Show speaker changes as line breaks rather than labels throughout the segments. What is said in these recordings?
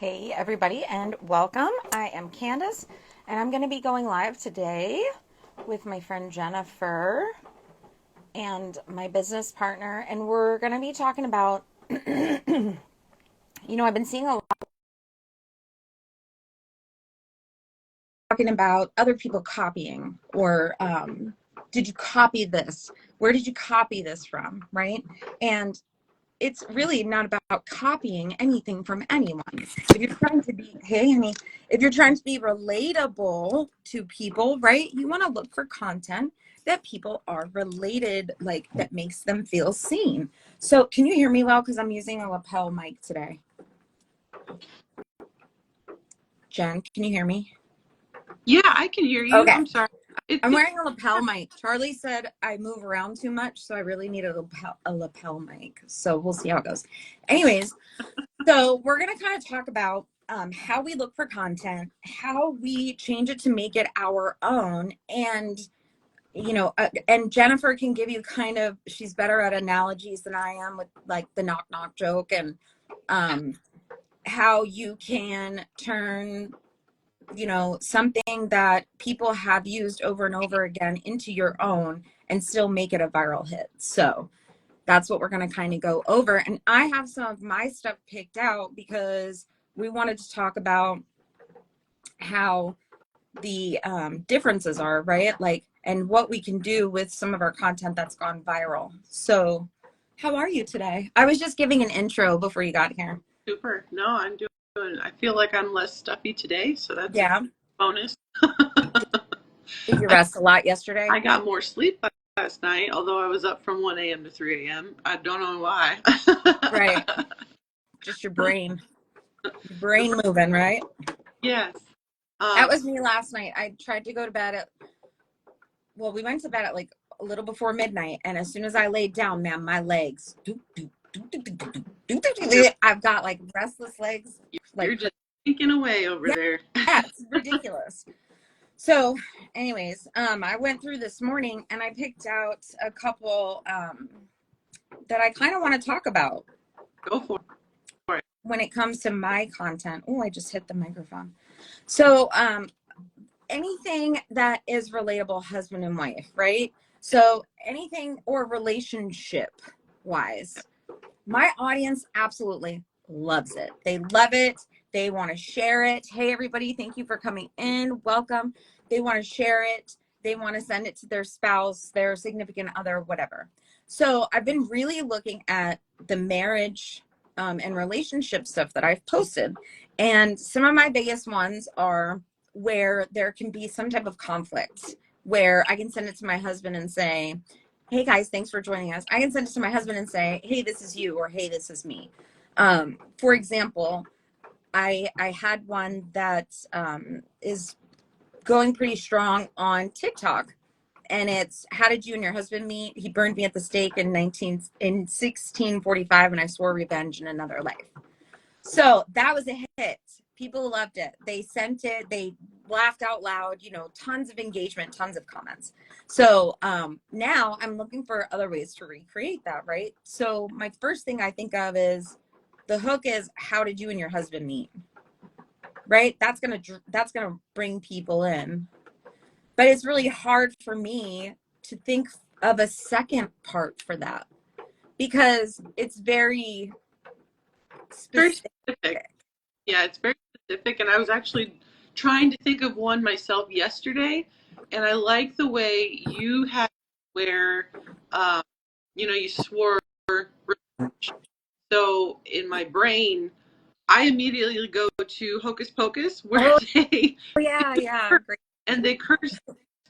Hey everybody and welcome. I am Candace and I'm going to be going live today with my friend Jennifer and my business partner, and we're going to be talking about I've been seeing a lot talking about other people copying or did you copy this? Where did you copy this from, right? And it's really not about copying anything from anyone. If you're trying to be, hey, honey, if you're trying to be relatable to people, right, you want to look for content that people are related, like that makes them feel seen. So can you hear me well? Because I'm using a lapel mic today. Jen, can you hear me?
Yeah, I can hear you.
Okay.
I'm sorry.
I'm wearing a lapel mic. Charlie said I move around too much, so I really need a lapel mic. So we'll see how it goes. Anyways, so we're going to kind of talk about how we look for content, how we change it to make it our own. And, and Jennifer can give you kind of, she's better at analogies than I am with like the knock knock joke, and how you can turn something that people have used over and over again into your own and still make it a viral hit. So that's what we're going to kind of go over. And I have some of my stuff picked out because we wanted to talk about how the differences are, right? Like, and what we can do with some of our content that's gone viral. So how are you today? I was just giving an intro before you got here.
Super. No, I'm doing, I feel like I'm less stuffy today, so that's a
Yeah.
bonus.
Did you rest a lot yesterday?
I got more sleep last night, although I was up from 1 a.m. to 3 a.m. I don't know why.
Right. Just your brain moving, right?
Yes.
That was me last night. I tried to go to bed we went to bed at like a little before midnight. And as soon as I laid down, man, my legs, I've got like restless legs.
You're
Like,
just thinking away over
yeah,
there.
it's ridiculous. So anyways, I went through this morning and I picked out a couple that I kind of want to talk about.
Go for it.
When it comes to my content. Oh, I just hit the microphone. So anything that is relatable, husband and wife, right? So anything or relationship wise, my audience absolutely loves it. They love it. They want to share it. Hey, everybody, thank you for coming in. Welcome. They want to share it. They want to send it to their spouse, their significant other, whatever. So I've been really looking at the marriage and relationship stuff that I've posted. And some of my biggest ones are where there can be some type of conflict, where I can send it to my husband and say, hey guys, thanks for joining us. I can send it to my husband and say, hey, this is you, or hey, this is me. For example, I had one that is going pretty strong on TikTok, and it's, how did you and your husband meet? He burned me at the stake in 1645, and I swore revenge in another life. So that was a hit. People loved it. They sent it. They laughed out loud, tons of engagement, tons of comments. So now I'm looking for other ways to recreate that, right? So my first thing I think of is the hook is, how did you and your husband meet? Right? That's going to bring people in. But it's really hard for me to think of a second part for that because it's very specific.
Very specific. Yeah, it's very specific. And I was actually trying to think of one myself yesterday. And I like the way you had where, um, you swore. So in my brain, I immediately go to Hocus Pocus, where
Oh,
they
yeah. Great.
and they curse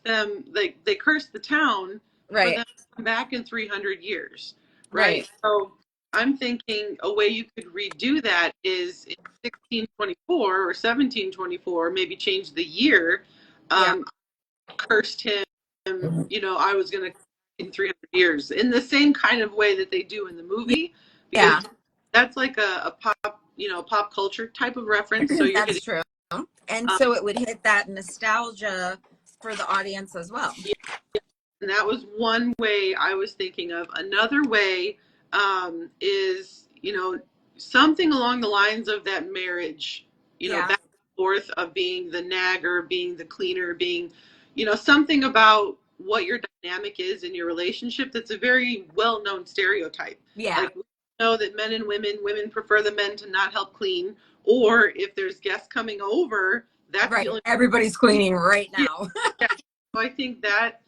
them, they curse the town for
Right.
them to come back in 300 years, right?
Right.
So I'm thinking a way you could redo that is in 1624 or 1724, maybe change the year.
Yeah.
Cursed him, I was going to in 300 years in the same kind of way that they do in the movie, because
Yeah.
that's like a pop, pop culture type of reference. So you're
That's
hitting.
true. And
Um,
so it would hit that nostalgia for the audience as well.
And that was one way I was thinking of. Another way is, something along the lines of that marriage,
Yeah.
back and forth of being the nagger, being the cleaner, being, something about what your dynamic is in your relationship that's a very well known stereotype.
Yeah.
Like, we know that men and women prefer the men to not help clean, or if there's guests coming over, that's the
Right.
only.
Everybody's cleaning right
Yeah,
now.
yeah. So I think that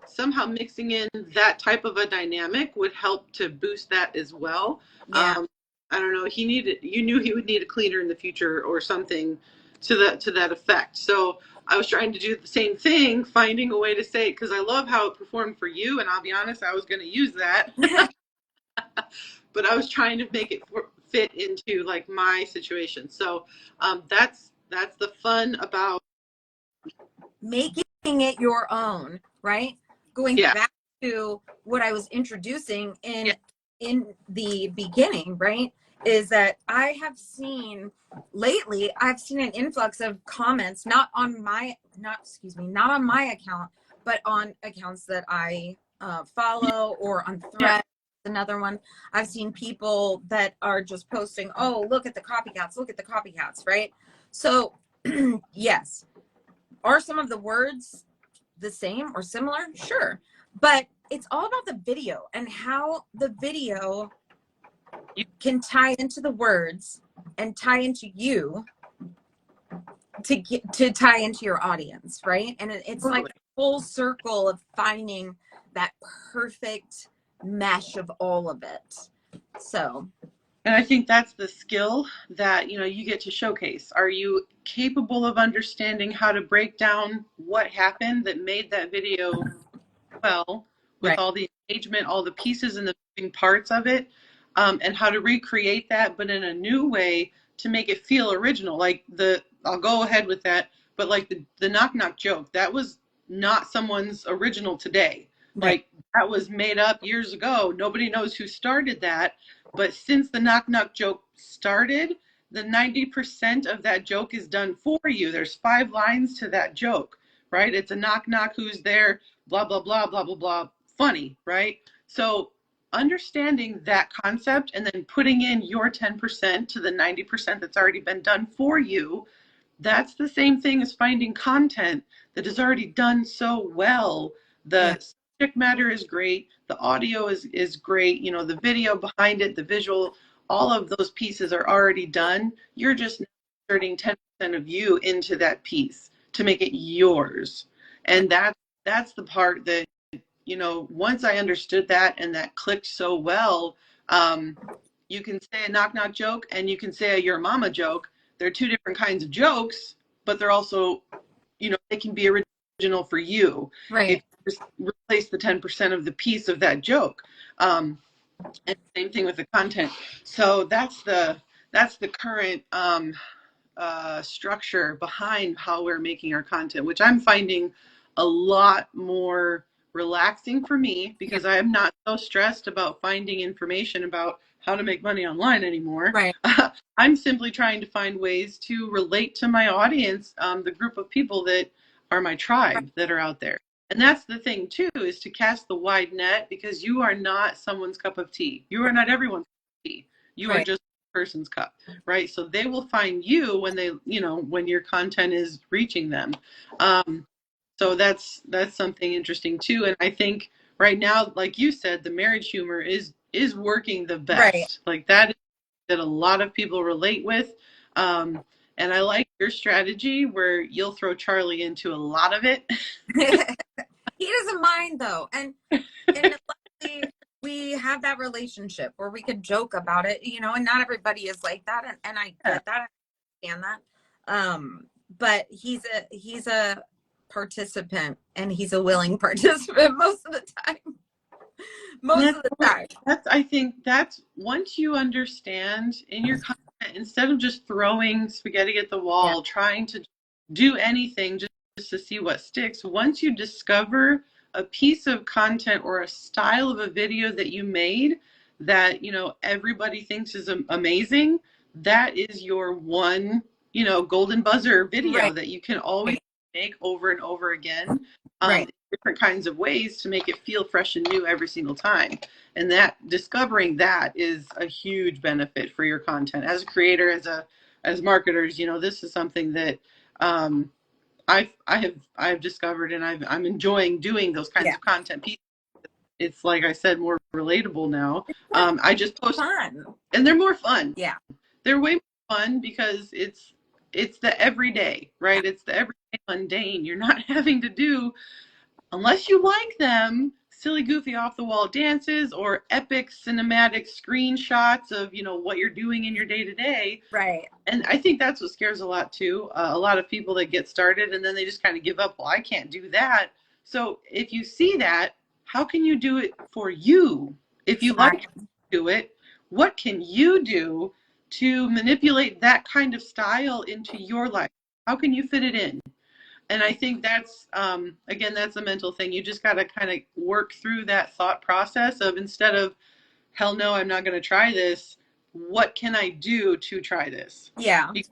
somehow mixing in that type of a dynamic would help to boost that as well.
Yeah.
Um, I don't know. You knew he would need a cleaner in the future or something to that effect. So I was trying to do the same thing, finding a way to say it because I love how it performed for you. And I'll be honest, I was going to use that, but I was trying to make it fit into like my situation. So that's the fun about.
Making it your own, right? Going
Yeah,
back to what I was introducing
yeah,
in the beginning, right? Is that I have seen lately, I've seen an influx of comments, not on my account, but on accounts that I follow, or on
yeah.
threads. Another one, I've seen people that are just posting, oh, look at the copycats, look at the copycats, right? So yes, are some of the words the same or similar? Sure. But it's all about the video and how the video
You,
can tie into the words and tie into you to tie into your audience, right? And it's like
totally.
a full circle of finding that perfect mesh of all of it. So,
And I think that's the skill that, you get to showcase. Are you capable of understanding how to break down what happened that made that video well, with
right,
all the engagement, all the pieces and the moving parts of it, and how to recreate that, but in a new way to make it feel original. Like I'll go ahead with that, but like the knock knock joke, that was not someone's original today.
right,
Like, that was made up years ago. Nobody knows who started that, but since the knock knock joke started, the 90% of that joke is done for you. There's 5 lines to that joke, right? It's a knock knock, who's there, blah blah blah blah blah blah, funny, right? So understanding that concept and then putting in your 10% to the 90% that's already been done for you, that's the same thing as finding content that is already done so well.
yeah,
The subject matter is great, the audio is great, the video behind it, the visual, all of those pieces are already done. You're just inserting 10% of you into that piece to make it yours. And that's the part that, once I understood that and that clicked so well, you can say a knock knock joke and you can say a your mama joke. They're two different kinds of jokes, but they're also, they can be original for you if
right,
you just replace the 10% of the piece of that joke. And same thing with the content. So that's the current structure behind how we're making our content, which I'm finding a lot more relaxing for me
yeah,
because I am not so stressed about finding information about how to make money online anymore.
right,
I'm simply trying to find ways to relate to my audience, the group of people that are my
right,
tribe that are out there. And that's the thing too, is to cast the wide net because you are not someone's cup of tea. You are not everyone's cup of tea. You are
right,
just a person's cup, right? So they will find you when when your content is reaching them. Um, so that's something interesting too. And I think right now, like you said, the marriage humor is working the
right.
best. Like, that is that a lot of people relate with. Um, and I like your strategy where you'll throw Charlie into a lot of it.
He doesn't mind though, and luckily we have that relationship where we could joke about it, and not everybody is like that, and I
Yeah.
get that, I understand that. But he's a participant, and he's a willing participant most of the time.
And
Most of the time.
I think that's once you understand in your content, instead of just throwing spaghetti at the
Yeah.
wall, trying to do anything just to see what sticks, once you discover a piece of content or a style of a video that you made that, everybody thinks is amazing, that is your one, golden buzzer video
Right.
that you can always make over and over again.
Right.
different kinds of ways to make it feel fresh and new every single time. And that discovering that is a huge benefit for your content as a creator, as marketers. You know, this is something that I've discovered, and I'm enjoying doing those kinds
Yeah.
of content pieces. It's like I said, more relatable now.
It's more
I just post,
fun.
and they're more fun.
Yeah.
They're way more fun because it's the everyday,
Yeah.
right? It's the everyday mundane. You're not having to do, unless you like them, silly, goofy, off the wall dances or epic cinematic screenshots of, you know, what you're doing in your day to day.
Right.
And I think that's what scares a lot too. A lot of people that get started and then they just kind of give up. Well, I can't do that. So if you see that, how can you do it for you? If you like
Exactly.
to do it, what can you do to manipulate that kind of style into your life? How can you fit it in? And I think that's, again, that's a mental thing. You just got to kind of work through that thought process of, instead of, hell no, I'm not going to try this, what can I do to try this?
Yeah.
You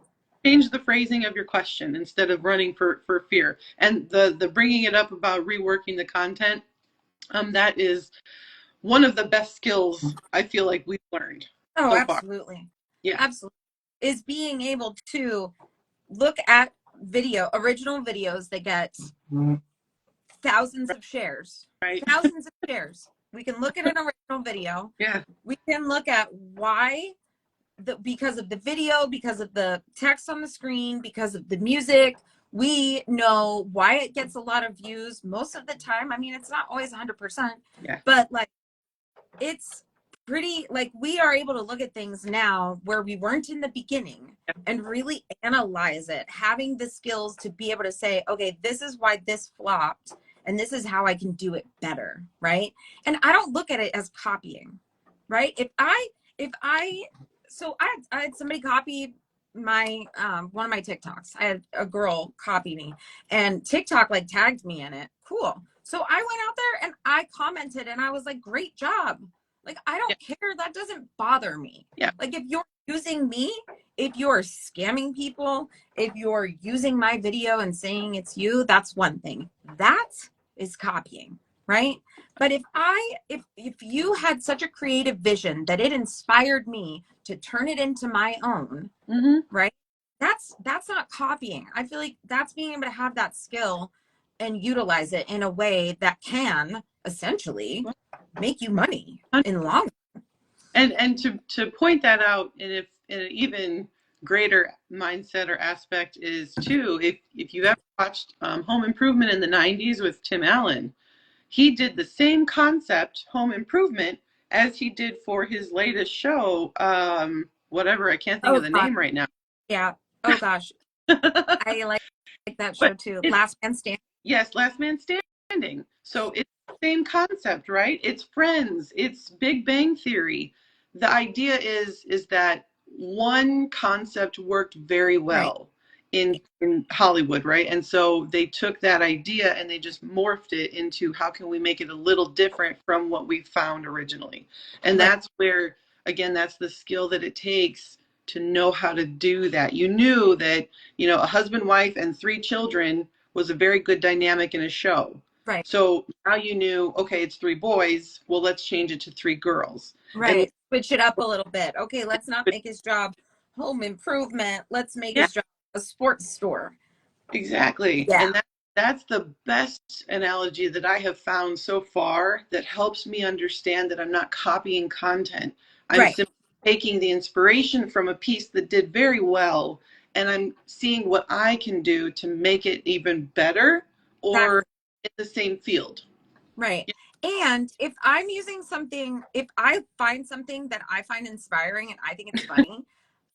change the phrasing of your question instead of running for fear. And the bringing it up about reworking the content, that is one of the best skills I feel like we've learned
Oh,
so far.
absolutely.
Yeah.
Absolutely. Is being able to look at original videos that get thousands of shares,
Right.
thousands of shares. We can look at an original video.
Yeah.
We can look at why, because of the video, because of the text on the screen, because of the music. We know why it gets a lot of views most of the time. I mean, it's not always 100%,
Yeah.
but like, it's pretty, like, we are able to look at things now where we weren't in the beginning and really analyze it, having the skills to be able to say, okay, this is why this flopped and this is how I can do it better, right? And I don't look at it as copying, right? If I so I had somebody copy my one of my TikToks. I had a girl copy me and TikTok like tagged me in it. Cool. So I went out there and I commented and I was like, great job. Like, I
Yeah.
don't care. That doesn't bother me.
Yeah.
Like, if you're using me, if you're scamming people, if you're using my video and saying it's you, that's one thing. That is copying, right? But if you had such a creative vision that it inspired me to turn it into my own,
Mm-hmm.
right? That's not copying. I feel like that's being able to have that skill and utilize it in a way that can essentially make you money in long.
And to point that out, and if in an even greater mindset or aspect is too, if you ever watched Home Improvement in the '90s with Tim Allen, he did the same concept, Home Improvement, as he did for his latest show. Whatever, I can't think
Oh
of the
gosh,
name right now.
yeah. Oh gosh, I like that show
But
too.
it's,
Last Man Standing.
yes, Last Man Standing. So it's the same concept, right? It's Friends, it's Big Bang Theory. The idea is that one concept worked very
Right,
well in Hollywood, right? And so they took that idea and they just morphed it into, how can we make it a little different from what we found originally? And
right,
that's where, again, that's the skill that it takes to know how to do that. You knew that, you know, a husband, wife, and 3 children was a very good dynamic in a show.
right,
So now you knew, okay, it's 3 boys. Well, let's change it to 3 girls. And
right. Switch it up a little bit. Okay, let's not make his job home improvement. Let's make
yeah,
his job a sports store.
exactly.
Yeah,
And that's the best analogy that I have found so far that helps me understand that I'm not copying content. I'm
right.
simply taking the inspiration from a piece that did very well, and I'm seeing what I can do to make it even better or
Exactly.
in the same field.
Right. And if I'm using something, if I find something that I find inspiring and I think it's funny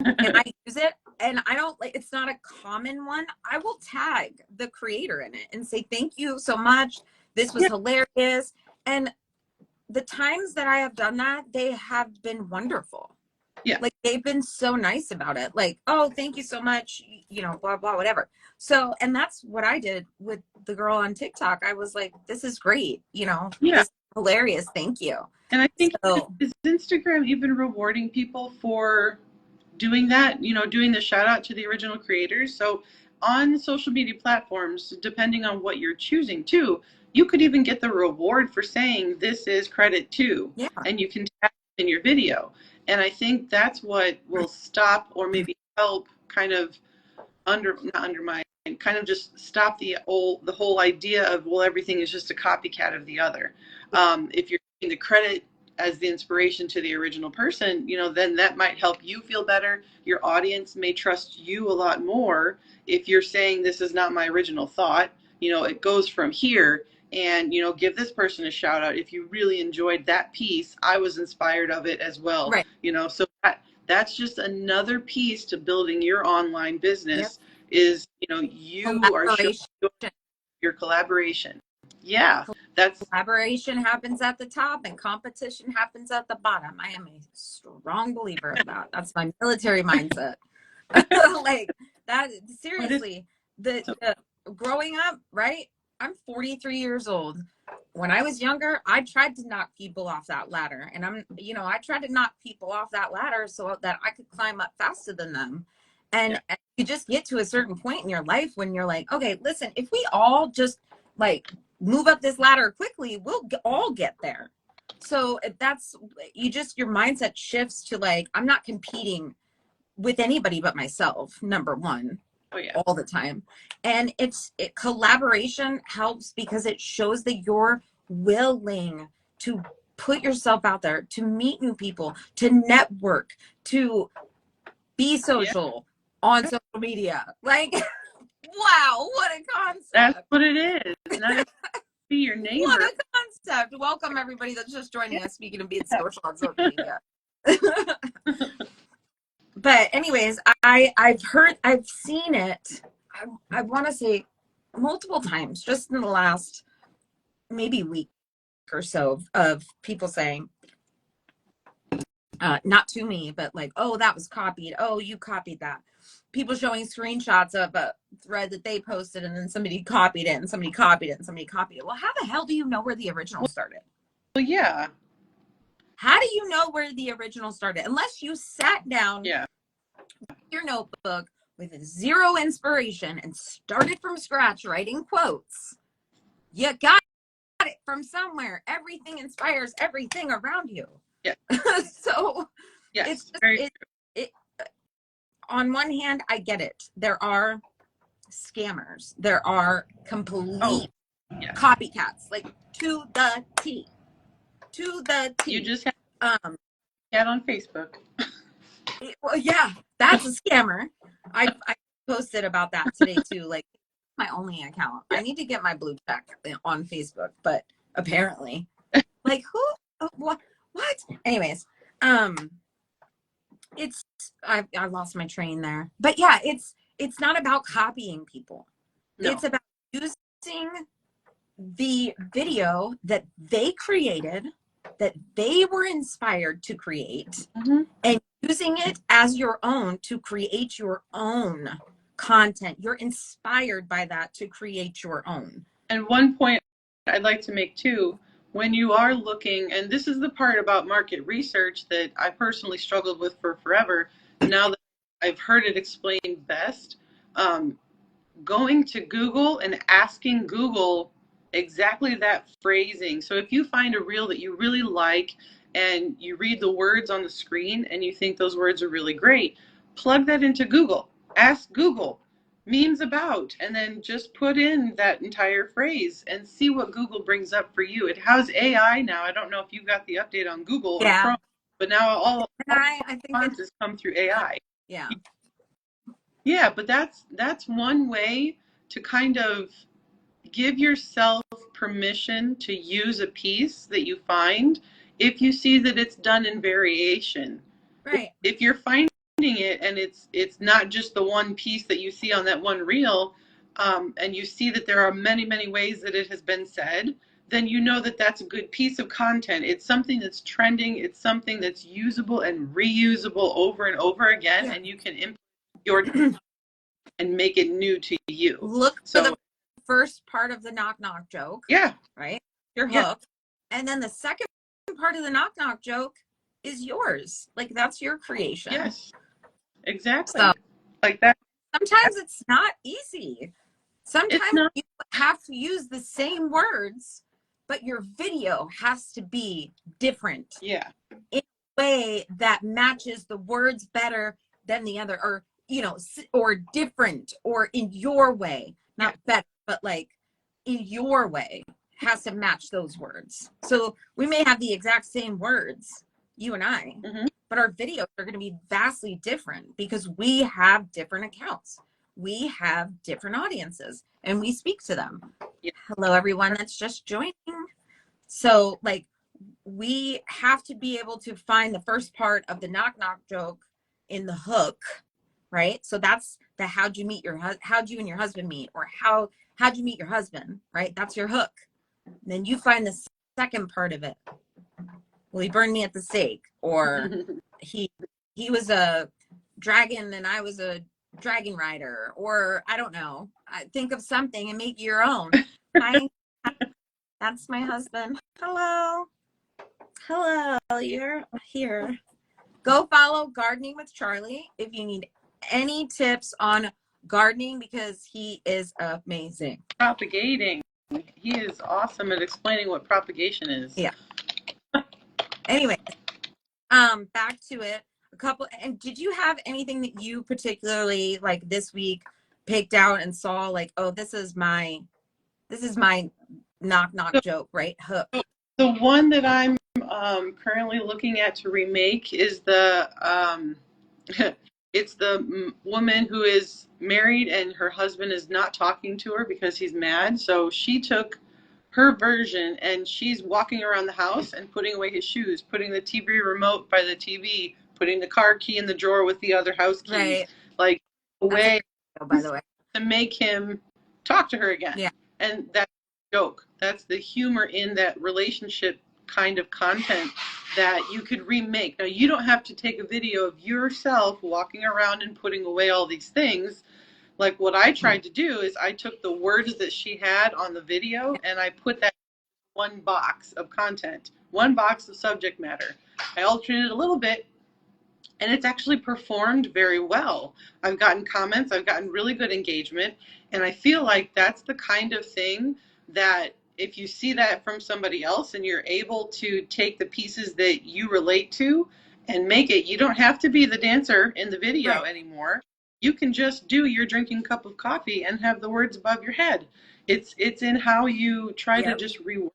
and I use it and I don't like, it's not a common one, I will tag the creator in it and say, thank you so much. This was
Yeah,
hilarious. And the times that I have done that, they have been wonderful.
yeah,
Like, they've been so nice about it. Like, oh, thank you so much, you know, blah, blah, whatever. So, and that's what I did with the girl on TikTok. I was like, this is great. You know,
yeah.
this is hilarious. Thank you.
And I think,
So,
is Instagram even rewarding people for doing that, you know, doing the shout out to the original creators? So on social media platforms, depending on what you're choosing too, you could even get the reward for saying this is credit too,
Yeah.
and you can tag it in your video. And I think that's what will stop or maybe help kind of not undermine, kind of just stop the whole idea of, well, everything is just a copycat of the other. If you're giving the credit as the inspiration to the original person, then that might help you feel better. Your audience may trust you a lot more if you're saying this is not my original thought. It goes from here, and give this person a shout out if you really enjoyed that piece. I was inspired of it as well.
Right.
So that's just another piece to building your online
Yep.
business is, you are showing
Collaboration.
your collaboration. Yeah, that's,
Collaboration happens at the top and competition happens at the bottom. I am a strong believer of that. That's my military mindset. Like that, seriously, the growing up, right? I'm 43 years old. When I was younger, I tried to knock people off that ladder, and I tried to knock people off that ladder so that I could climb up faster than them. And,
yeah.
and you just get to a certain point in your life when you're like, okay, listen, if we all just like move up this ladder quickly, we'll all get there. So if that's your mindset shifts to like, I'm not competing with anybody but myself, number one.
Oh yeah.
All the time. And collaboration helps because it shows that you're willing to put yourself out there, to meet new people, to network, to be social on social media. Like, wow, what a concept.
That's what it is. Not be your neighbor.
What a concept. Welcome everybody that's just joining us, speaking of being social on social media. But anyways, I've seen it, I want to say multiple times just in the last maybe week or so of people saying, not to me, but like, oh, that was copied. Oh, you copied that. People showing screenshots of a thread that they posted and then somebody copied it and somebody copied it and somebody copied it. Well, how the hell do you know where the original started?
Well, yeah.
How do you know where the original started? Unless you sat down your notebook with zero inspiration and started from scratch writing quotes. You got it from somewhere. Everything inspires everything around you.
Yeah.
So
yes,
it on one hand, I get it. There are scammers. There are complete copycats, like to the T. To the T.
You just have cat on Facebook.
Well, yeah, that's a scammer. I posted about that today too. Like, my only account. I need to get my blue check on Facebook, but apparently, like, who? What? Anyways, it's I lost my train there, but yeah, it's not about copying people.
No.
It's about using the video that they created, that they were inspired to create, and using it as your own to create your own content. You're inspired by that to create your own.
And one point I'd like to make too, when you are looking, and this is the part about market research that I personally struggled with for forever, now that I've heard it explained best, going to Google and asking Google exactly that phrasing. So if you find a reel that you really like and you read the words on the screen and you think those words are really great, plug that into Google. Ask Google, memes about, and then just put in that entire phrase and see what Google brings up for you. It has AI now. I don't know if you've got the update on Google or Chrome, but now all
I think
responses come through AI.
Yeah.
Yeah, but that's one way to kind of give yourself permission to use a piece that you find if you see that it's done in variation.
Right.
If you're finding it and it's not just the one piece that you see on that one reel, and you see that there are many, many ways that it has been said, then you know that that's a good piece of content. It's something that's trending. It's something that's usable and reusable over and over again, and you can implement your and make it new to you.
Look for the first part of the knock knock joke.
Yeah.
Right? Your hook. And then the second part of the knock knock joke is yours. Like, that's your creation.
Yes. Exactly.
So,
like that.
sometimes it's not easy.
It's
Sometimes
not.
you have to use the same words, but your video has to be different
Yeah.
in a way that matches the words better than the other, or, you know, or different, or in your way,
Yeah.
not better, but like in your way has to match those words. So we may have the exact same words, you and I,
Hmm.
but our videos are going to be vastly different because we have different accounts. We have different audiences and we speak to them.
Yeah.
Hello, everyone that's just joining. So, like, we have to be able to find the first part of the knock knock joke in the hook, right? So that's the how'd you and your husband meet, or how'd you meet your husband, right? That's your hook. And then you find the second part of it. Well, he burned me at the stake, or he he was a dragon and I was a dragon rider, or I don't know. Think of something and make your own. Hi, that's my husband. Hello. Hello, you're here. Go follow Gardening with Charlie if you need any tips on gardening, because he is amazing.
Propagating. He is awesome at explaining what propagation is.
Yeah. Anyway, back to it. A couple, and did you have anything that you particularly like this week picked out and saw like, oh, this is my knock knock
So,
joke, right? Hook.
the one that I'm currently looking at to remake is the it's the woman who is married and her husband is not talking to her because he's mad. So she took her version and she's walking around the house and putting away his shoes, putting the TV remote by the TV, putting the car key in the drawer with the other house keys,
Right.
like
That's a
away
great show, by the way.
to make him talk to her again.
Yeah.
And that's the joke. That's the humor in that relationship kind of content that you could remake. Now, you don't have to take a video of yourself walking around and putting away all these things. Like what I tried to do is I took the words that she had on the video and I put that in one box of content, one box of subject matter. I alternated a little bit and it's actually performed very well. I've gotten comments, I've gotten really good engagement, and I feel like that's the kind of thing that if you see that from somebody else and you're able to take the pieces that you relate to and make it, you don't have to be the dancer in the video
Right.
anymore. You can just do your drinking cup of coffee and have the words above your head. It's in how you try to
Yep.
just rework.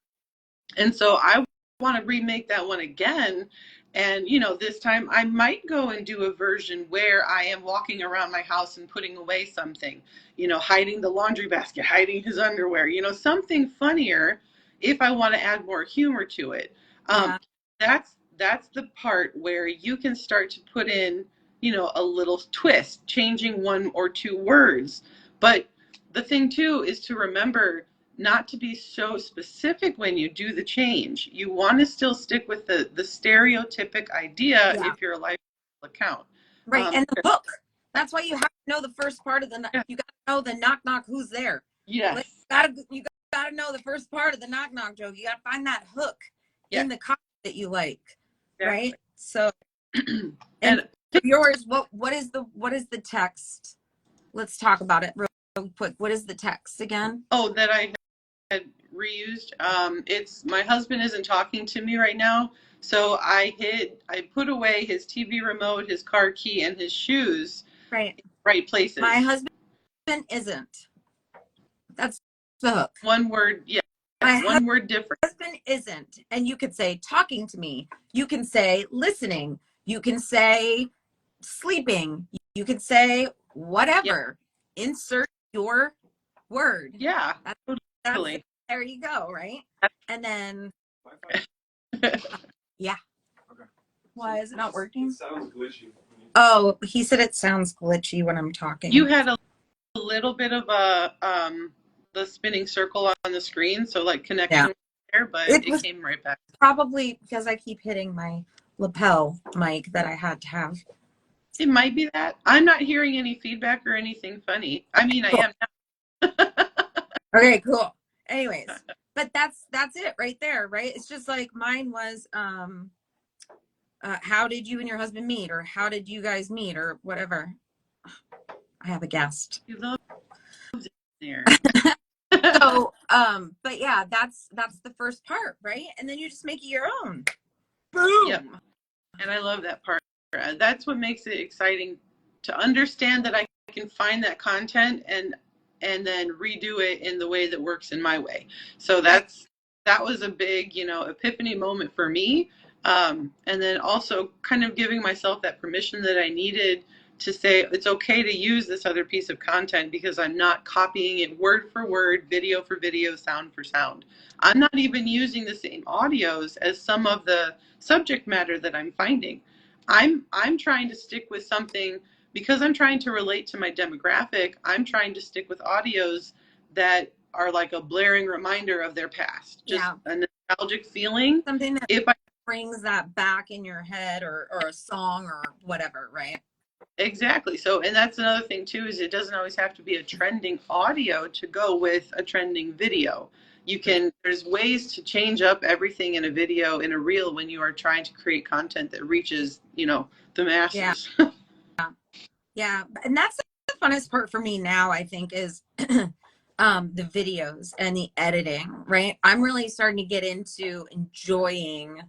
And so I want to remake that one again. And, you know, this time I might go and do a version where I am walking around my house and putting away something, you know, hiding the laundry basket, hiding his underwear, you know, something funnier if I want to add more humor to it. Um,
Yeah.
that's the part where you can start to put in, you know, a little twist, changing one or two words. But the thing too is to remember not to be so specific when you do the change. You want to still stick with the stereotypic idea
Yeah.
if you're a lifestyle account.
Right. And the hook. That's why you have to know the first part of
Yeah,
you got to know the knock knock who's there. Like
yes,
you gotta know the first part of the knock knock joke. You gotta find that hook
yes,
in the copy that you like.
exactly.
Right? So, and
And
for yours, what is the text? Let's talk about it real quick. What is the text again?
oh, that I had reused. It's my husband isn't talking to me right now, so I put away his TV remote, his car key, and his shoes
Right.
in the right
My
places.
husband isn't. That's the hook.
One word, yes,
My
one word different.
husband isn't. And you could say talking to me. You can say listening. You can say sleeping. You could say
Yeah,
whatever. Insert your word.
yeah,
That's it.
totally.
There you go, right? And then yeah. Why is it not working? It sounds glitchy. Oh, he said it sounds glitchy when I'm
You
talking.
had a little bit of a the spinning circle on the screen, so like
Yeah.
connection there, but
It
it
was
came right back.
probably because I keep hitting my lapel mic that I had to have.
It might be that. I'm not hearing any feedback or anything funny. I mean, I
Cool.
am now.
Okay, cool. Anyways, but that's it right there, right? It's just like mine was how did you and your husband meet, or how did you guys meet, or whatever. I have a guest.
He loves it there.
So, but yeah, that's the first part, right? And then you just make it your own.
Yep.
Boom.
And I love that part. That's what makes it exciting to understand that I can find that content and then redo it in the way that works in my way. So
Right.
that was a big, epiphany moment for me. And then also kind of giving myself that permission that I needed to say it's okay to use this other piece of content because I'm not copying it word for word, video for video, sound for sound. I'm not even using the same audios as some of the subject matter that I'm finding. I'm trying to stick with something because I'm trying to relate to my demographic. I'm trying to stick with audios that are like a blaring reminder of their past, just
Yeah.
a nostalgic feeling.
Something that
If I
brings that back in your head, or a song or whatever, right?
Exactly. So, and that's another thing too, is it doesn't always have to be a trending audio to go with a trending video. There's ways to change up everything in a video, in a reel, when you are trying to create content that reaches, the
Yeah.
masses.
Yeah. And that's the funnest part for me now, I think, is the videos and the editing, right? I'm really starting to get into enjoying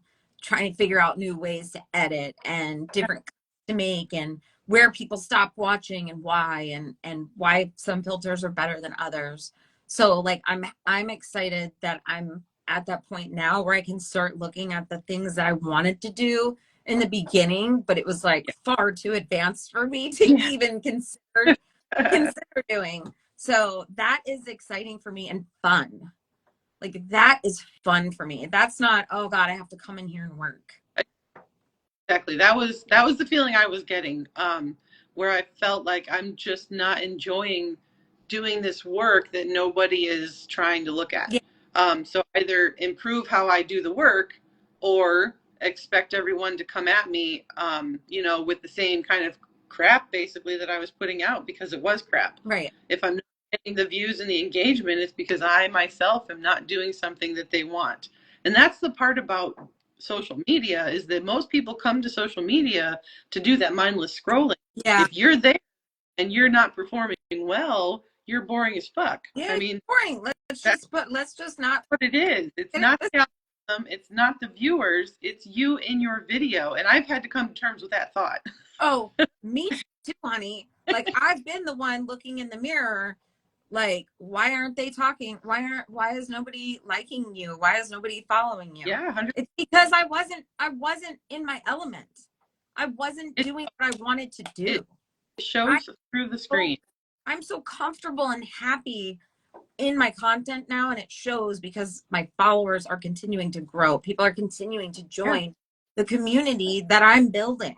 trying to figure out new ways to edit and different cuts to make, and where people stop watching and why, and why some filters are better than others. So like I'm excited that I'm at that point now where I can start looking at the things that I wanted to do in the beginning, but it was like far too advanced for me to
Yeah.
even consider doing. So that is exciting for me and fun. Like that is fun for me. That's not, oh God, I have to come in here and work.
Exactly. That was the feeling I was getting, where I felt like I'm just not enjoying doing this work that nobody is trying to look at.
Yeah,
So either improve how I do the work or expect everyone to come at me, with the same kind of crap basically that I was putting out because it was crap.
right.
If I'm not getting the views and the engagement, it's because I myself am not doing something that they want. And that's the part about social media, is that most people come to social media to do that mindless scrolling.
Yeah.
If you're there and you're not performing well, you're boring as fuck.
Yeah,
I
it's
mean,
boring.
that's
Let's just not
what it is. It's
get
not
it.
the algorithm, it's not the viewers, it's you in your video. And I've had to come to terms with that thought.
Oh, me too, honey. Like I've been the one looking in the mirror, like, why aren't they talking? Why is nobody liking you? Why is nobody following you?
Yeah, 100.
It's because I wasn't in my element. I wasn't
It,
doing what I wanted to
it
do. I
shows through the
so
screen.
I'm so comfortable and happy in my content now, and it shows because my followers are continuing to grow. People are continuing to
Yeah.
join the community that I'm building,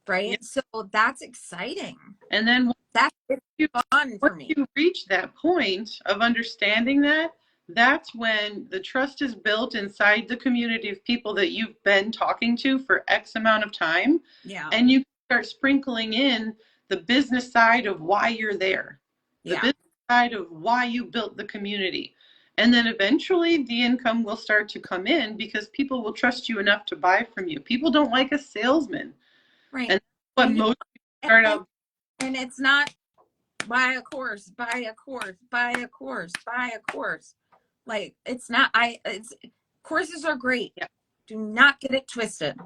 Yeah.
right? So that's exciting.
And then
That's
you
fun
once
for me.
you reach that point of understanding that, that's when the trust is built inside the community of people that you've been talking to for X amount of time.
Yeah.
And you start sprinkling in the business side of why you're there, the
Yeah.
business side of why you built the community. And then eventually the income will start to come in because people will trust you enough to buy from you. People don't like a salesman.
Right.
And that's what
And
most
and,
people start
and,
out.
and it's not buy a course, buy a course, buy a course, buy a course. Like it's not I it's courses are great.
Yeah.
Do not get it twisted.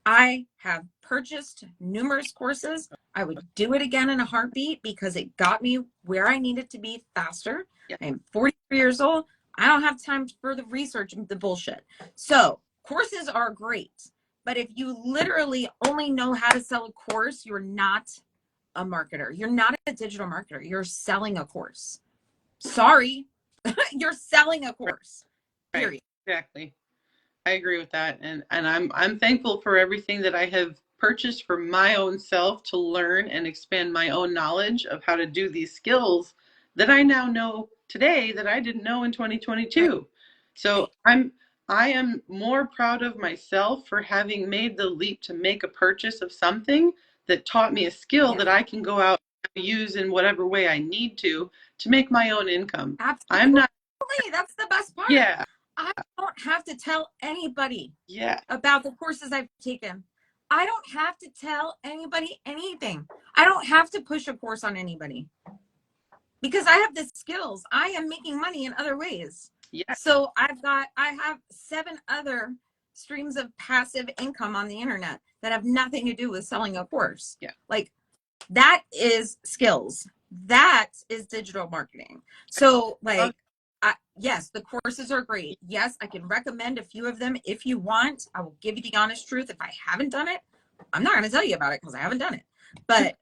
I have purchased numerous courses. I would do it again in a heartbeat because it got me where I needed to be faster.
Yeah.
I am 43 years old. I don't have time for the research and the bullshit. So, courses are great. But if you literally only know how to sell a course, you're not a marketer. You're not a digital marketer. You're selling a course. Sorry, you're selling a course.
Right.
Period.
Exactly. I agree with that, and I'm thankful for everything that I have purchased for my own self to learn and expand my own knowledge of how to do these skills that I now know today that I didn't know in
Right.
2022. So I am more proud of myself for having made the leap to make a purchase of something that taught me a skill
Yeah.
that I can go out and use in whatever way I need to make my own income. I'm
Absolutely.
not.
That's the best part.
Yeah.
I don't have to tell anybody
Yeah.
about the courses I've taken. I don't have to tell anybody anything. I don't have to push a course on anybody because I have the skills. I am making money in other ways.
Yeah.
So I have 7 other streams of passive income on the internet that have nothing to do with selling a course.
Yeah.
Like, that is skills. That is digital marketing. So like, yes, the courses are great. Yes, I can recommend a few of them if you want. I will give you the honest truth. If I haven't done it, I'm not going to tell you about it because I haven't done it. But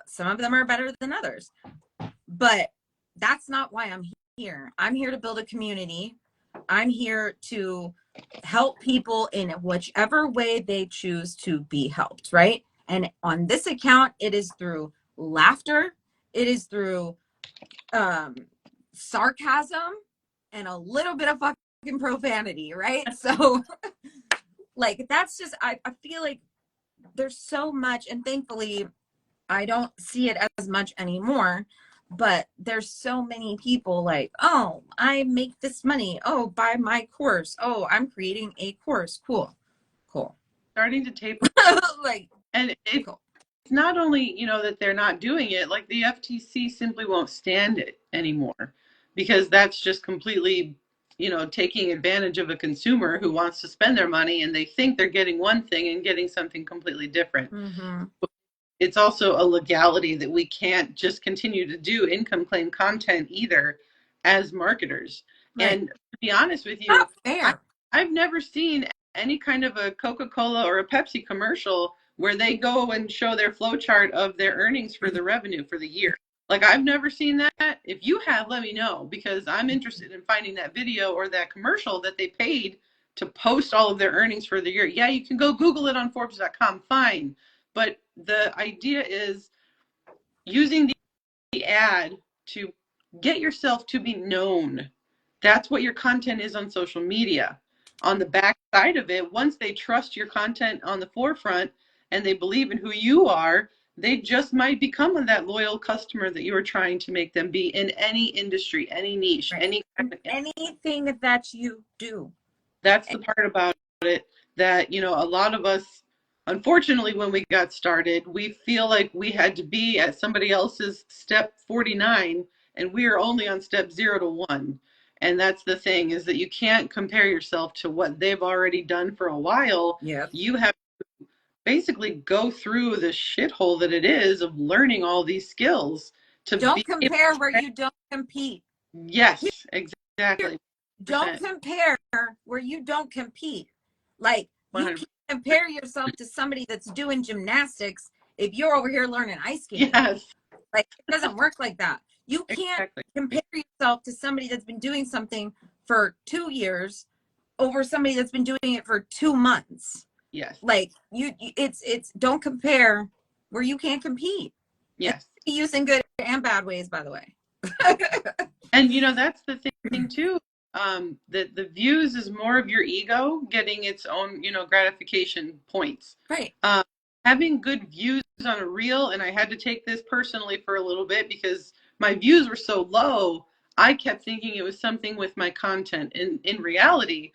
some of them are better than others. But that's not why I'm here. I'm here to build a community. I'm here to help people in whichever way they choose to be helped, right? And on this account, it is through laughter, it is through sarcasm, and a little bit of fucking profanity, right? So, like, that's just, I feel like there's so much, and thankfully, I don't see it as much anymore. But there's so many people like, oh, I make this money. Oh, buy my course. Oh, I'm creating a course. Cool. Cool.
Starting to taper.
Like,
and it's
cool.
not only, that they're not doing it, like the FTC simply won't stand it anymore because that's just completely, taking advantage of a consumer who wants to spend their money and they think they're getting one thing and getting something completely different.
Mm-hmm.
It's also a legality that we can't just continue to do income claim content either as marketers.
Right.
And to be honest with you,
Not fair.
I've never seen any kind of a Coca-Cola or a Pepsi commercial where they go and show their flow chart of their earnings for the revenue for the year. Like, I've never seen that. If you have, let me know, because I'm interested in finding that video or that commercial that they paid to post all of their earnings for the year. Yeah, you can go Google it on Forbes.com, fine. But the idea is using the ad to get yourself to be known. That's what your content is on social media. On the back side of it, once they trust your content on the forefront and they believe in who you are, they just might become that loyal customer that you are trying to make them be in any industry, any niche,
right. Anything that you do.
That's the part about it that, a lot of us, unfortunately, when we got started, we feel like we had to be at somebody else's step 49 and we are only on step 0 to 1. And that's the thing, is that you can't compare yourself to what they've already done for a while.
Yeah.
You have to basically go through the shithole that it is of learning all these skills to
don't compare where you don't compete.
Yes, exactly.
Don't compare where you don't compete. Like, 100%. You can't compare yourself to somebody that's doing gymnastics if you're over here learning ice skating.
Yes.
Like, it doesn't work like that. You can't compare yourself to somebody that's been doing something for 2 years over somebody that's been doing it for 2 months.
Yes.
Like, it's don't compare where you can't compete.
Yes.
Using good and bad ways, by the way.
And that's the thing too. That the views is more of your ego getting its own, gratification points.
Right.
Having good views on a reel, and I had to take this personally for a little bit because my views were so low. I kept thinking it was something with my content. And in reality,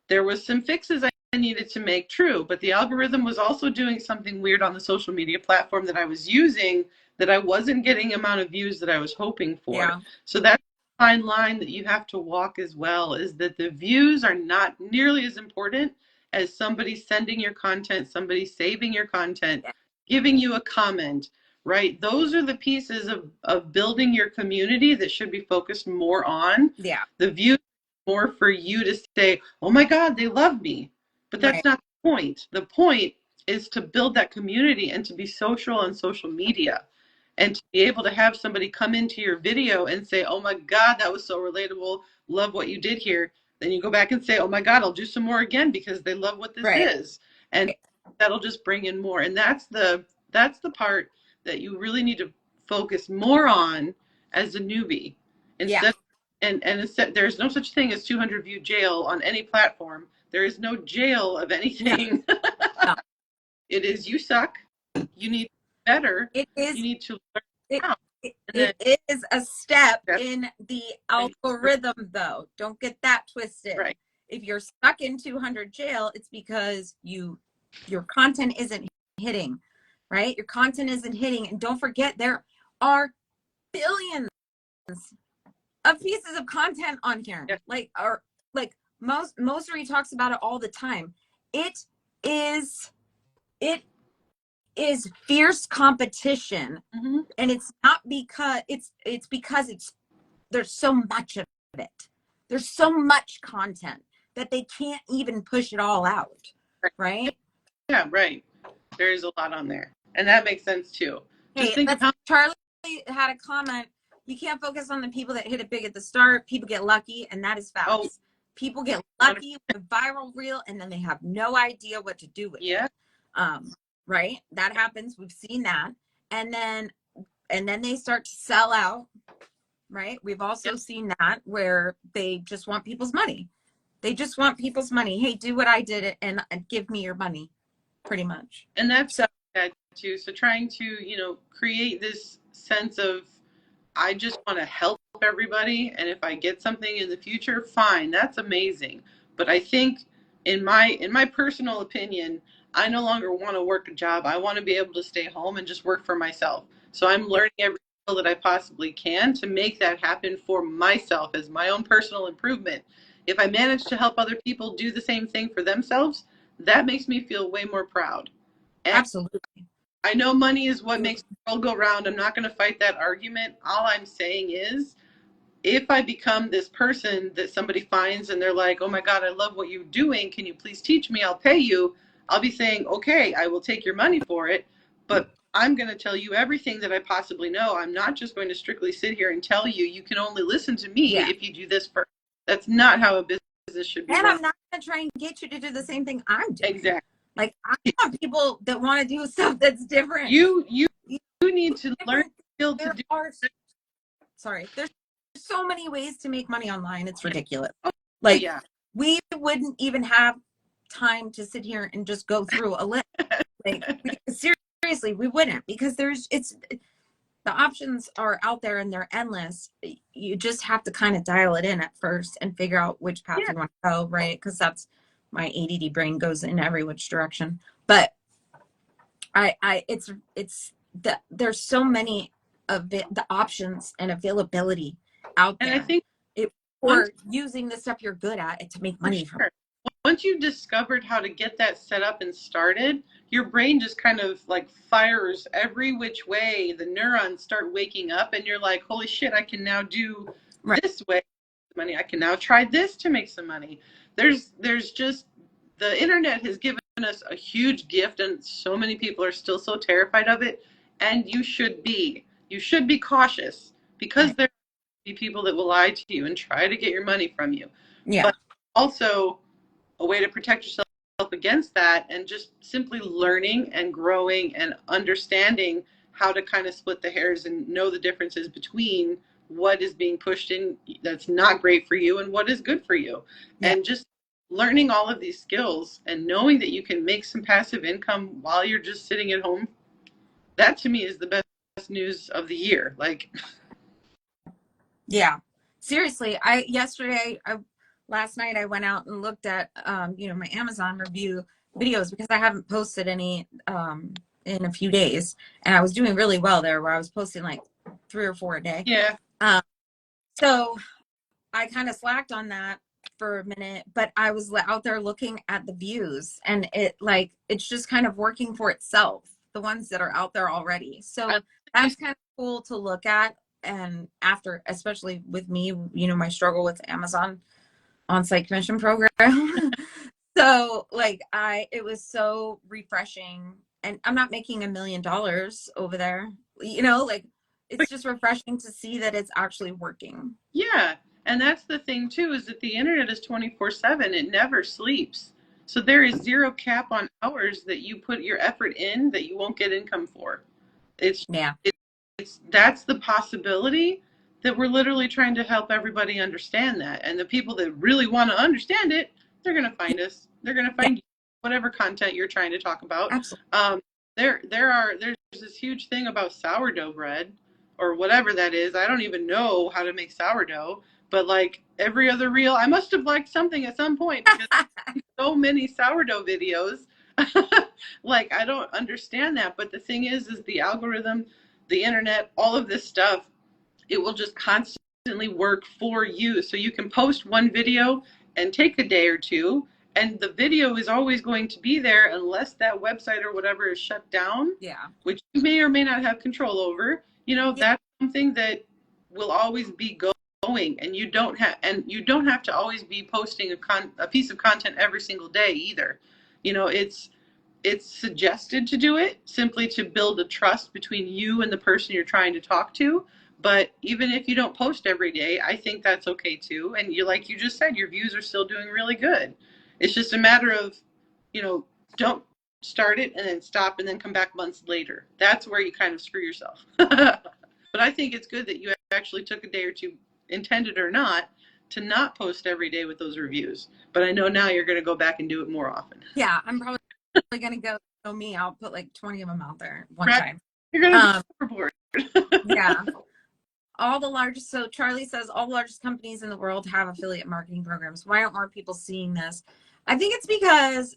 there was some fixes I needed to make, true, but the algorithm was also doing something weird on the social media platform that I was using, that I wasn't getting the amount of views that I was hoping for.
Yeah.
So that's a fine line that you have to walk as well, is that the views are not nearly as important as somebody sending your content, somebody saving your content, giving you a comment, right? Those are the pieces of building your community that should be focused more on.
Yeah.
The views more for you to say, oh my God, they love me. But that's not the point. The point is to build that community and to be social on social media and to be able to have somebody come into your video and say, oh my God, that was so relatable. Love what you did here. Then you go back and say, oh my God, I'll do some more again because they love what this is. And that'll just bring in more. And that's the part that you really need to focus more on as a newbie. Instead And there's no such thing as 200 view jail on any platform. There is no jail of anything. No. It is, you suck. You need better.
It is.
You need to learn how.
It is a step in the algorithm, though. Don't get that twisted.
Right.
If you're stuck in 200 jail, it's because you Your content isn't hitting, right? Your content isn't hitting. And don't forget, there are billions of pieces of content on here.
Yeah.
Like Mosery talks about it all the time. It is it is fierce competition,
Mm-hmm.
and it's not because it's because it's there's so much of it. There's so much content that they can't even push it all out,
Right.
right?
Yeah, right. There's a lot on there. And that makes sense too. Just
Hey,
think of
that's
how
Charlie had a comment. You can't focus on the people that hit it big at the start. People get lucky, and that is
oh
facts. People get lucky with a viral reel, and then they have no idea what to do with it.
yeah.
Um, right? That happens. We've seen that, and then they start to sell out. Right? We've
Yeah.
also seen that where they just want people's money. They just want people's money. Hey, do what I did and give me your money, pretty much.
And that's
So
that too. So trying to, create this sense of I just want to help everybody, and if I get something in the future, fine, that's amazing. But I think in my personal opinion, I no longer want to work a job. I want to be able to stay home and just work for myself. So I'm
yeah,
learning every skill that I possibly can to make that happen for myself as my own personal improvement. If I manage to help other people do the same thing for themselves, that makes me feel way more proud. And
absolutely.
I know money is what makes the world go round. I'm not going to fight that argument. All I'm saying is, if I become this person that somebody finds and they're like, oh my God, I love what you're doing. Can you please teach me? I'll pay you. I'll be saying, okay, I will take your money for it. But I'm going to tell you everything that I possibly know. I'm not just going to strictly sit here and tell you, you can only listen to me
Yeah.
if you do this first. That's not how a business should be
And
run.
I'm not going to try and get you to do the same thing I'm doing.
Exactly.
Like, I want people that want to do stuff that's different.
You need to learn
Different.
skill to
There
do.
are, sorry, there's so many ways to make money online. It's ridiculous.
Oh
Like,
yeah.
we wouldn't even have time to sit here and just go through a list. Like, seriously, we wouldn't, because the options are out there and they're endless. You just have to kind of dial it in at first and figure out which path
Yeah.
you want to go, right? Because that's my ADD brain goes in every which direction. But there's so many of the options and availability out
And I
there.
think
It,
once
or using the stuff you're good at to make
for
money from.
sure. Once you discovered how to get that set up and started, your brain just kind of like fires every which way. The neurons start waking up, and you're like, holy shit, I can now do
Right.
this way money. I can now try this to make some money. There's just the internet has given us a huge gift, and so many people are still so terrified of it. And you should be cautious, because
Right.
there will be people that will lie to you and try to get your money from you.
Yeah.
But also a way to protect yourself against that, and just simply learning and growing and understanding how to kind of split the hairs and know the differences between what is being pushed in that's not great for you and what is good for you.
Yeah.
And just learning all of these skills and knowing that you can make some passive income while you're just sitting at home, that to me is the best news of the year. Like,
Yeah. Seriously, last night I went out and looked at my Amazon review videos, because I haven't posted any in a few days, and I was doing really well there, where I was posting like 3 or 4 a day.
yeah,
Um, so I kind of slacked on that for a minute, but I was out there looking at the views, and it's just kind of working for itself, the ones that are out there already. So that's kind of cool to look at. And after, especially with me, my struggle with Amazon on-site commission program. So it was so refreshing, and I'm not making $1 million over there, it's just refreshing to see that it's actually working.
yeah. And that's the thing too, is that the internet is 24/7. It never sleeps. So there is zero cap on hours that you put your effort in that you won't get income for. It's
Yeah.
that's the possibility that we're literally trying to help everybody understand that. And the people that really want to understand it, they're going to find us. They're going to
Yeah,
find whatever content you're trying to talk about.
absolutely.
There's this huge thing about sourdough bread or whatever that is. I don't even know how to make sourdough, but like every other reel, I must have liked something at some point, because so many sourdough videos. Like, I don't understand that. But the thing is the algorithm, the internet, all of this stuff, it will just constantly work for you. So you can post one video and take a day or two, and the video is always going to be there unless that website or whatever is shut down,
Yeah.
which you may or may not have control over.
Yeah.
That's something that will always be going, and you don't have to always be posting a piece of content every single day either. It's suggested to do it simply to build a trust between you and the person you're trying to talk to. But even if you don't post every day, I think that's okay too. And like you just said, your views are still doing really good. It's just a matter of, don't start it and then stop and then come back months later. That's where you kind of screw yourself. But I think it's good that you actually took a day or two, intended or not, to not post every day with those reviews. But I know now you're going to go back and do it more often.
Yeah, I'm probably gonna go. Me, I'll put like 20 of them out there one
Right?
time.
You're going to
Um,
be overboard.
yeah. All the largest, so Charlie says all the largest companies in the world have affiliate marketing programs. Why aren't more people seeing this? I think it's because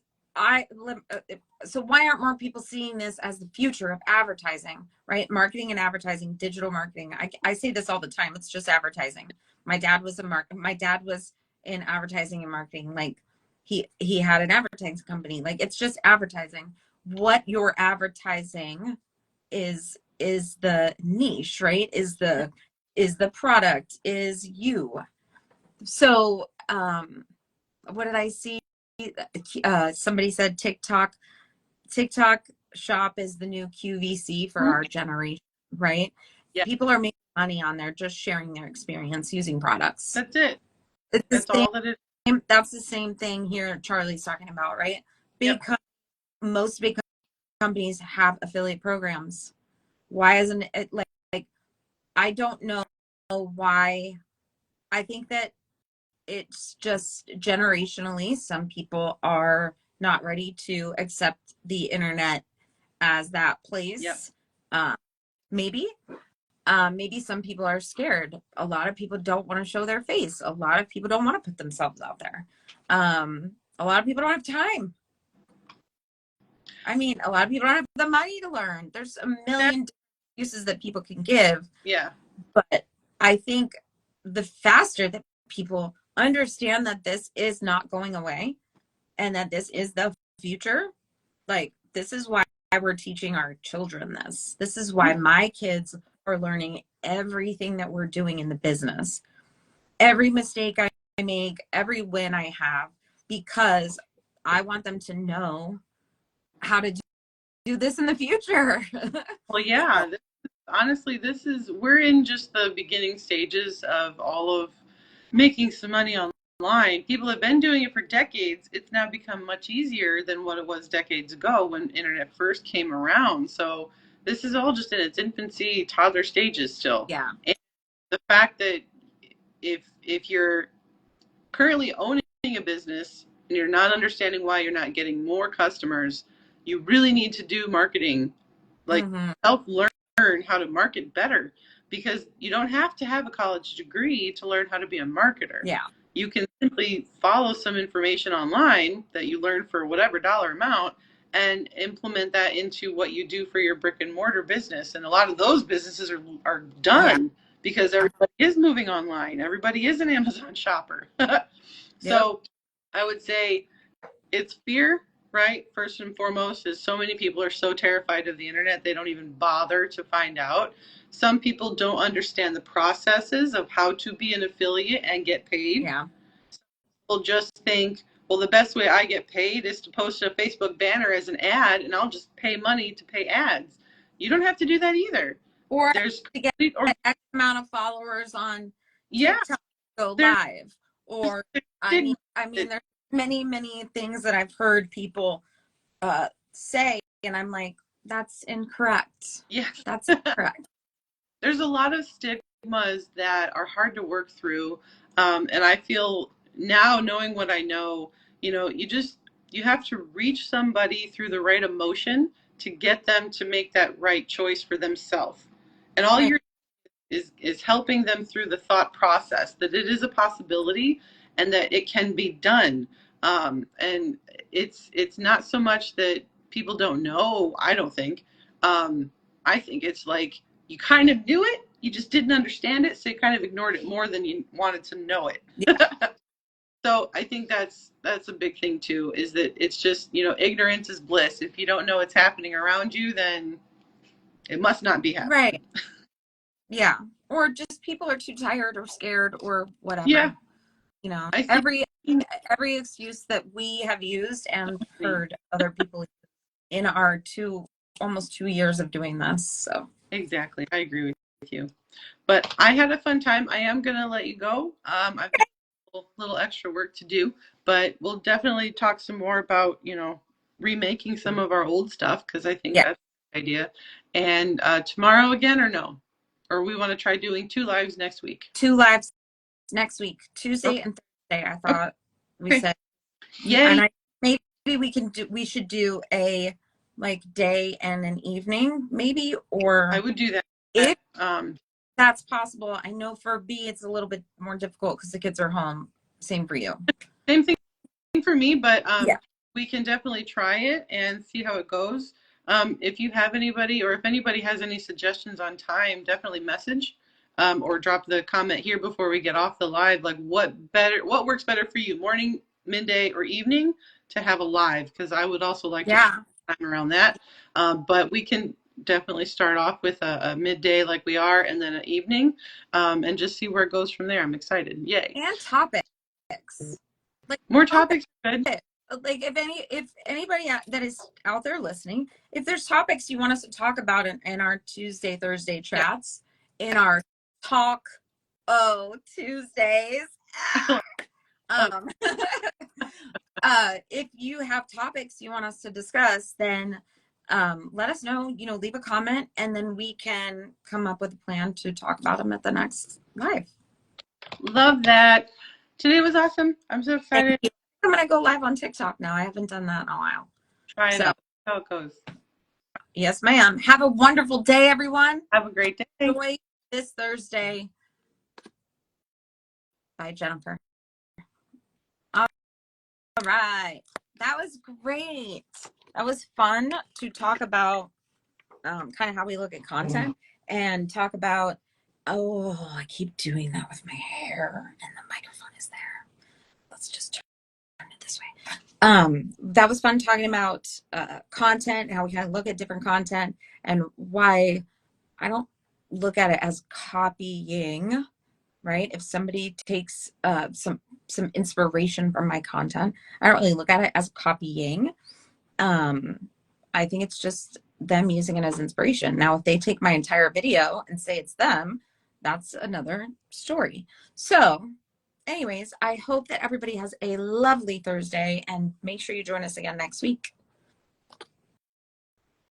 so why aren't more people seeing this as the future of advertising, right? Marketing and advertising, digital marketing. I say this all the time. It's just advertising. My dad was in advertising and marketing. Like he had an advertising company. Like it's just advertising. What you're advertising is the niche, right? Is the product, is you. So what did I see? Somebody said TikTok shop is the new QVC for our generation, right?
Yeah,
People are making money on there just sharing their experience using products.
that's it.
It's the
That's all that it is.
same. That's the same thing here Charlie's talking about, right?
Yep.
Because most big companies have affiliate programs. Why isn't it like I don't know why. I think that it's just generationally, some people are not ready to accept the internet as that
Yep.
place. Uh, maybe, maybe some people are scared. A lot of people don't want to show their face. A lot of people don't want to put themselves out there. A lot of people don't have time. I mean, a lot of people don't have the money to learn. There's a
That,
million uses that people can give,
yeah.
but I think the faster that people understand that this is not going away and that this is the future, like this is why we're teaching our children this. This is why my kids are learning everything that we're doing in the business. Every mistake I make, every win I have, because I want them to know how to do this in the future.
Well, yeah. Honestly, we're in just the beginning stages of all of making some money online. People have been doing it for decades. It's now become much easier than what it was decades ago when internet first came around. So this is all just in its infancy, toddler stages still.
Yeah.
And the fact that if you're currently owning a business and you're not understanding why you're not getting more customers, you really need to do marketing, like
Mm-hmm.
help learn how to market better, because you don't have to have a college degree to learn how to be a marketer.
Yeah.
You can simply follow some information online that you learn for whatever dollar amount and implement that into what you do for your brick and mortar business. And a lot of those businesses are
Yeah.
done because everybody is moving online. Everybody is an Amazon shopper.
Yep.
So I would say it's fear, right? First and foremost, is so many people are so terrified of the internet, they don't even bother to find out. Some people don't understand the processes of how to be an affiliate and get paid.
Yeah.
People just think, well, the best way I get paid is to post a Facebook banner as an ad, and I'll just pay money to pay ads. You don't have to do that either.
Or
There's
to get
or
X amount of followers on
yeah,
TikTok, go
there's,
live. Or
there's
I mean,
stigma
there's many things that I've heard people say, and I'm like, that's incorrect.
yes.
That's incorrect.
There's a lot of stigmas that are hard to work through. And I feel now, knowing what I know, you have to reach somebody through the right emotion to get them to make that right choice for themselves. And all
Right.
you're is helping them through the thought process that it is a possibility and that it can be done. And it's not so much that people don't know, I don't think. I think it's like you kind of knew it, you just didn't understand it, so you kind of ignored it more than you wanted to know it.
Yeah.
So I think that's a big thing too, is that it's just, ignorance is bliss. If you don't know what's happening around you, then it must not be
Right.
happening.
Yeah. Or just people are too tired or scared or
Yeah,
whatever.
I think
Every excuse that we have used and heard other people in our almost 2 years of doing this. So
exactly. I agree with you. But I had a fun time. I am gonna let you go. I've got a little extra work to do, but we'll definitely talk some more about, remaking some of our old stuff because I think
yeah,
that's a good idea. And tomorrow again, or no? Or we want to try doing 2 lives next week.
2 lives next week, Tuesday
Okay.
and Thursday. I
Okay.
thought we
Okay.
said, and
Yay.
maybe we should do a like day and an evening, maybe,
I
or
would do that.
if
Um,
that's possible. I know for B, it's a little bit more difficult because the kids are home. Same for you.
Same thing for me, but
Yeah.
we can definitely try it and see how it goes. If you have anybody, or if anybody has any suggestions on time, definitely message, or drop the comment here before we get off the live. Like what works better for you, morning, midday, or evening to have a live? Because I would also like to
Yeah.
time around that. But we can definitely start off with a midday like we are, and then an evening, and just see where it goes from there. I'm excited. Yay.
And topics. Like
More
topics.
topics are good.
Like if anybody that is out there listening, if there's topics you want us to talk about in our Tuesday, Thursday
Yeah.
chats, in our talk Tuesdays, um, if you have topics you want us to discuss, then let us know, leave a comment, and then we can come up with a plan to talk about them at the next live.
Love that. Today was awesome. I'm so
Thank
excited.
you. I'm going to go live on TikTok now. I haven't done that in a while.
Try it
So,
out. How it goes.
yes, ma'am. Have a wonderful day, everyone.
Have a great day.
Enjoy this Thursday. Bye, Jennifer. All right. That was great. That was fun to talk about kind of how we look at content and talk about, oh, I keep doing that with my hair and the microphone is there. Let's just turn it this way. That was fun talking about content, how we kind of look at different content and why I don't look at it as copying, right? If somebody takes some inspiration from my content, I don't really look at it as copying. I think it's just them using it as inspiration. Now, if they take my entire video and say it's them, that's another story. So, anyways, I hope that everybody has a lovely Thursday and make sure you join us again next week.